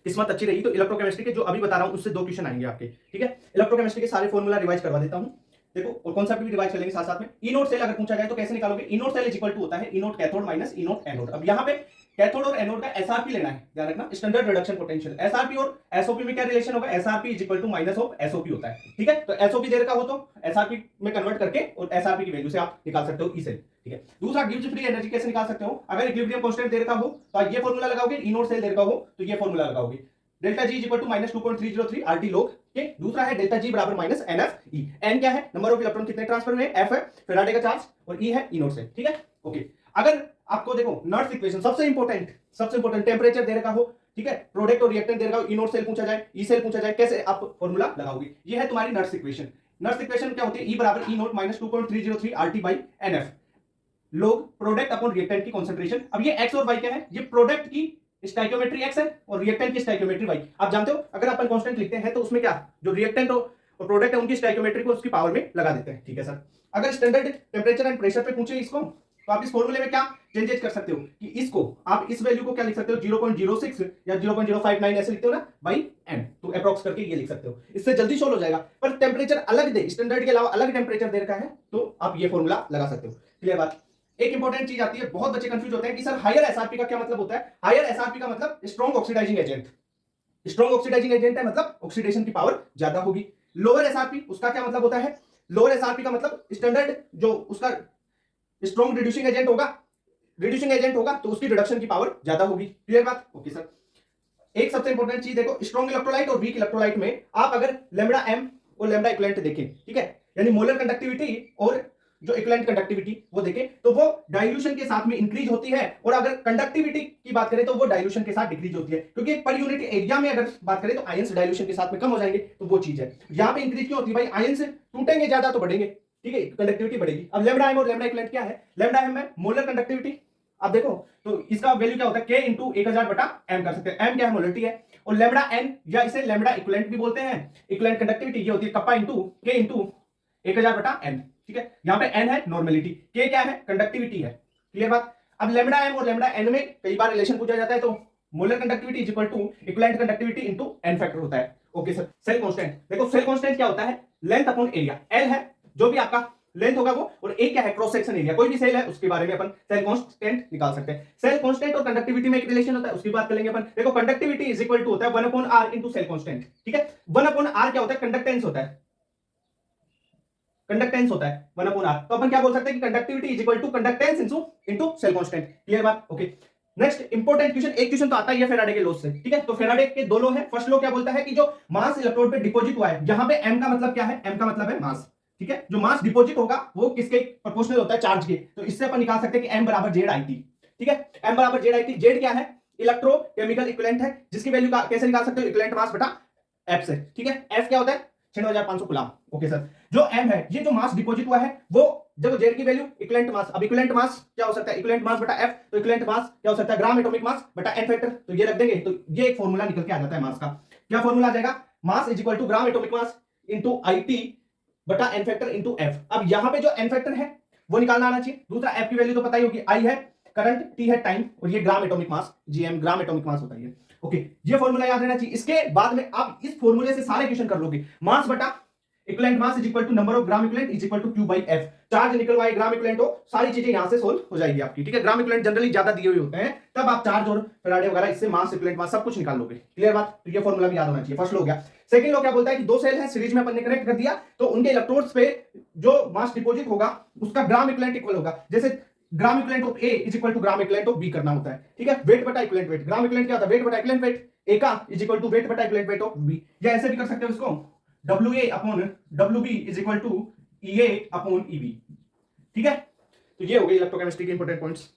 किस्मत अच्छी रही तो इलेक्ट्रोकेमिस्ट्री के जो अभी बता रहा हूं उससे 2 क्वेश्चन आएंगे आपके, ठीक है। इलेक्ट्रोकेमिस्ट्री के सारे फॉर्मूला रिवाइज करवा देता हूं, देखो, और कॉन्सेप्ट भी रिवाइज कर लेंगे साथ साथ में। ई नोट सेल अगर पूछा जाए तो कैसे निकालोगे? E naught cell is equal to होता है E naught cathode minus E naught anode. अब यहाँ पे कैथोड और एनोड का एसआरपी लेना है, ध्यान रखना, स्टैंडर्ड रिडक्शन पोटेंशियल। एसआरपी और एसओपी में क्या रिलेशन होगा? SRP is equal to minus of SOP होता है, ठीक है। तो एसओपी दे रखा हो तो एसआरपी में कन्वर्ट करके और एसआरपी की वैल्यू से आप निकाल सकते हो ई सेल, ठीक है। दूसरा गिव्स फ्री एनर्जी कैसे निकाल सकते हो? अगर इक्विलिब्रियम कांस्टेंट दे रखा हो तो ये फॉर्मूला लगाओगे, ई नोट सेल दे रखा हो तो ये फॉर्मूला लगाओगे, delta G is equal to minus 2.303 RT log K. दूसरा है डेल्टा जी बराबर माइनस एनएफ ई। एन क्या है? नंबर ऑफ इलेक्ट्रॉन कितने ट्रांसफर हुए, एफ है फैराडे का चार्ज, और ई है ई नोट सेल, ठीक है, ओके। अगर आपको देखो नर्स इक्वेशन सबसे इंपॉर्टेंट टेंपरेचर दे रखा हो, ठीक है, प्रोडक्ट और रिएक्टेंट दे रखा हो, ई नोट सेल पूछा जाए, ई सेल पूछा जाए, कैसे आप फॉर्मूला लगाओगे? ये है तुम्हारी नर्स इक्वेशन। नर्स इक्वेशन क्या होती है? ई बराबर E naught minus 2.303 RT by nF log product upon reactant की कंसंट्रेशन। अब ये एक्स और वाई क्या है? ये प्रोडक्ट की स्टाइकियोमेट्री एक्स है और रिएक्टेंट की स्टाइकियोमेट्री वाई। आप जानते हो अगर अपन कांस्टेंट लिखते हैं तो उसमें क्या, जो रिएक्टेंट और प्रोडक्ट है उनकी स्टाइकियोमेट्री को उसकी पावर में लगा देते हैं, ठीक है सर। अगर स्टैंडर्ड टेंपरेचर एंड प्रेशर पे पूछे इसको तो आप इस फॉर्मूले में क्या चेंजेस कर सकते हो कि इसको आप इस वैल्यू को क्या लिख सकते हो, 0.06 या 0.059 ऐसे लिखते हो ना बाई एन, तो अप्रॉक्स करके ये लिख सकते हो, इससे जल्दी सोल्व हो जाएगा। पर टेंपरेचर अलग दे, स्टैंडर्ड के अलावा अलग टेंपरेचर दे रखा है तो आप ये फॉर्मूला लगा सकते हो, क्लियर बात। एक इंपॉर्टेंट चीज आती है, बहुत बच्चे कंफ्यूज होते हैं कि सर हायर एसआरपी का क्या मतलब होता है? हायर एसआरपी का मतलब strong oxidizing agent. Strong oxidizing agent है मतलब ऑक्सीडेशन की पावर ज्यादा होगी। लोअर एसआरपी उसका क्या मतलब होता है? लोअर एसआरपी का मतलब स्टैंडर्ड जो उसका स्ट्रॉन्ग रिड्यूसिंग एजेंट होगा तो उसकी रिडक्शन की पावर ज्यादा होगी, क्लियर बात, ओके सर। एक सबसे इंपॉर्टेंट चीज देखो, स्ट्रॉन्ग इलेक्ट्रोलाइट और वीक इलेक्ट्रोलाइट में आप अगर लैम्डा एम और लैम्डा इक्विवेलेंट देखें, ठीक है, यानी मोलर कंडक्टिविटी और जो इक्विवेलेंट कंडक्टिविटी वो देखें तो वो डाइल्यूशन के साथ में इंक्रीज होती है, और अगर कंडक्टिविटी की बात करें तो वो डाइल्यूशन के साथ डिक्रीज होती है, क्योंकि पर यूनिट एरिया में अगर बात करें तो आयंस डाइल्यूशन के साथ में कम हो जाएंगे, तो वो चीज है। यहां पे इंक्रीज क्यों होती है भाई? आयंस टूटेंगे ज्यादा तो बढ़ेंगे, ठीक है, कंडक्टिविटी बढ़ेगी। अब लैम्डा एम और लैम्डा इक्विवेलेंट क्या है? लैम्डा एम है मोलर कंडक्टिविटी, आप देखो तो इसका वैल्यू क्या होता है, k इंटू 1000 बटा m कर सकते हैं। m क्या है? मोलरिटी है। और लैम्डा n या इसे लैम्डा इक्विवेलेंट भी बोलते हैं, इक्विवेलेंट कंडक्टिविटी ये होती है कप्पा इंटू k इंटू 1000 बटा n, ठीक है। यहाँ पे n है नॉर्मेलिटी, k क्या है? कंडक्टिविटी है, क्लियर बात। अब लैम्डा m और लैम्डा n में कई बार रिलेशन पूछा जाता है, तो molar conductivity is equal to equivalent conductivity into n factor होता है, ओके सर। सेल कांस्टेंट देखो, सेल कांस्टेंट क्या होता है? लेंथ अपॉन एरिया, l है जो भी आपका लेंथ होगा वो, और एक क्या है? Cross section area. कोई भी सेल है उसके बारे में अपन सेल कांस्टेंट निकाल सकते हैं। सेल कांस्टेंट और कंडक्टिविटी में एक रिलेशन होता है, उसकी बात करेंगे अपन। देखो कंडक्टिविटी इज इक्वल टू होता है 1 upon r into cell constant, ठीक है। 1 अपॉन r क्या होता है? कंडक्टेंस होता है, कंडक्टेंस होता है 1 अपॉन r। तो अपन क्या बोल सकते हैं कि conductivity is equal to conductance into cell constant, clear बात, ओके। नेक्स्ट इंपॉर्टेंट क्वेश्चन, एक क्वेश्चन तो आता ही है फेराडे के लॉ से, ठीक है। तो फेराडे के दो लॉ है। फर्स्ट लॉ क्या बोलता है कि जो मास इलेक्ट्रोड पे डिपॉजिट हुआ है, यहां पे m का मतलब क्या है? m का मतलब है मास, ठीक है। जो मास डिपॉजिट होगा वो किसके प्रोपोर्शनल होता है? चार्ज के। तो इससे अपन निकाल सकते हैं कि m बराबर जेड आई टी, ठीक है। m बराबर जेड आई टी। जेड क्या है? इलेक्ट्रोकेमिकल इक्विवेलेंट है, जिसकी वैल्यू कैसे निकाल सकते हो? इक्विवेलेंट मास बटा f से, ठीक है। f क्या होता है? 6500 कूलम, ओके सर। जो m है, ये जो मास डिपॉजिट हुआ है वो, जब जेड की वैल्यू इक्विवेलेंट मास, अब इक्विवेलेंट मास क्या हो सकता है? इक्विवेलेंट मास बटा f, तो इक्विवेलेंट मास क्या हो सकता है? ग्राम एटॉमिक मास बटा n फैक्टर, तो ये रख देंगे तो ये एक फॉर्मूला निकल के आ जाता है मास का। क्या फॉर्मूला आ जाएगा? Mass is equal to gram atomic mass into IT बटा n फैक्टर इंटू f। अब यहां पे जो n फैक्टर है वो निकालना आना चाहिए। दूसरा f की वैल्यू तो पता ही होगी, I है करंट, T है टाइम, और ये ग्राम एटॉमिक मास, GM ग्राम एटॉमिक मास होता है, ओके। ये फॉर्मूला याद रहना चाहिए। इसके बाद में आप इस फॉर्मूले से सारे क्वेश्चन कर लोगे। मास बटा equivalent mass is equal to number of gram equivalent is equal to Q by F। Charge निकलवाए ग्राम इक्विवेलेंट हो, सारी चीजें यहां से सोल्व हो जाएगी आपकी, ठीक है। ग्राम इक्विवेलेंट जनरली ज्यादा दिए हुए होते हैं, तब आप चार्ज और फेराडे वगैरह इससे मास इक्विवेलेंट मास सब कुछ निकाल लोगे, क्लियर बात। तो ये फॉर्मूला भी याद होना चाहिए। फर्स्ट लो हो गया। सेकंड लो क्या बोलता है कि दो सेल है, सीरीज में अपन ने कनेक्ट कर दिया, तो उनके इलेक्ट्रोड्स पे जो मास डिपॉजिट होगा उसका ग्राम इक्विवेलेंट इक्वल होगा। जैसे gram equivalent of A is equal to gram equivalent of B करना होता है, ठीक है। वेट बटा इक्विवेलेंट वेट, ग्राम इक्विवेलेंट क्या होता है? वेट बटा इक्विवेलेंट वेट, A का इज इक्वल टू वेट बटा इक्विवेलेंट वेट ऑफ B। या ऐसे भी कर सकते हो इसको, WA upon WB is equal to EA upon EB, ठीक है। तो ये हो गई इलेक्ट्रोकेमिस्ट्री के इंपॉर्टेंट पॉइंट्स।